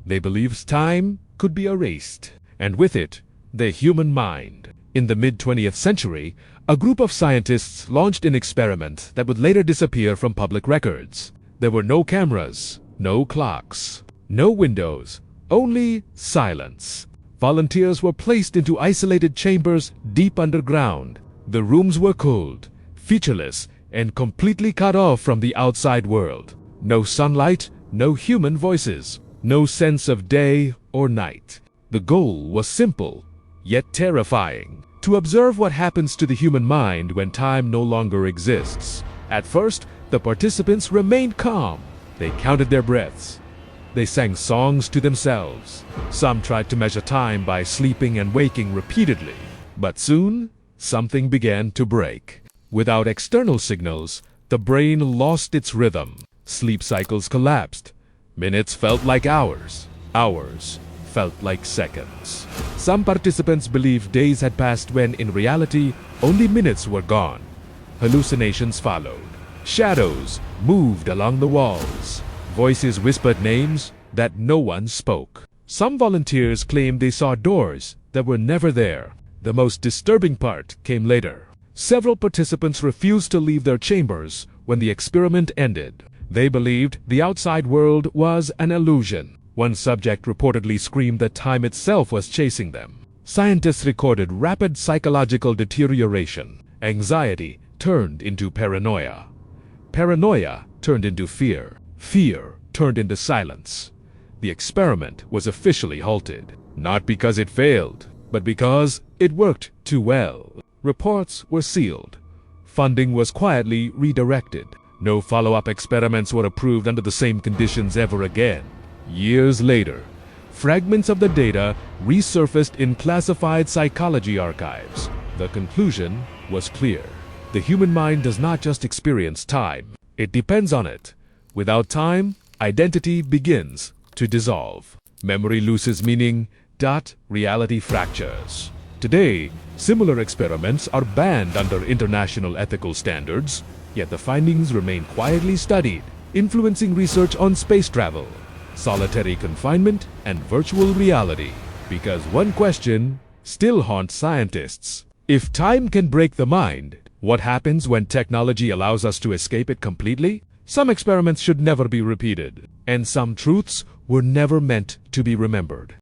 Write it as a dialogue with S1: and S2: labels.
S1: They believed time could be erased, and with it, the human mind. In the mid-20th century, a group of scientists launched an experiment that would later disappear from public records. There were no cameras, no clocks, no windows, only silence. Volunteers were placed into isolated chambers deep underground. The rooms were cold, featureless, and completely cut off from the outside world. No sunlight, no human voices, no sense of day or night. The goal was simple, yet terrifying: to observe what happens to the human mind when time no longer exists. At first, the participants remained calm. They counted their breaths. They sang songs to themselves. Some tried to measure time by sleeping and waking repeatedly. But soon, something began to break. Without external signals, the brain lost its rhythm. Sleep cycles collapsed. Minutes felt like hours. Hours felt like seconds. Some participants believed days had passed when, in reality, only minutes were gone. Hallucinations followed. Shadows moved along the walls. Voices whispered names that no one spoke. Some volunteers claimed they saw doors that were never there. The most disturbing part came later. Several participants refused to leave their chambers when the experiment ended. They believed the outside world was an illusion. One subject reportedly screamed that time itself was chasing them. Scientists recorded rapid psychological deterioration. Anxiety turned into paranoia. Paranoia turned into fear. Fear turned into silence. The experiment was officially halted, not because it failed, but because it worked too well. Reports were sealed. Funding was quietly redirected. No follow-up experiments were approved under the same conditions ever again. Years later, fragments of the data resurfaced in classified psychology archives. The conclusion was clear. The human mind does not just experience time. It depends on it. Without time, identity begins to dissolve. Memory loses meaning. Reality fractures. Today, similar experiments are banned under international ethical standards, yet the findings remain quietly studied, influencing research on space travel, solitary confinement, and virtual reality. Because one question still haunts scientists. If time can break the mind, what happens when technology allows us to escape it completely? Some experiments should never be repeated, and some truths were never meant to be remembered.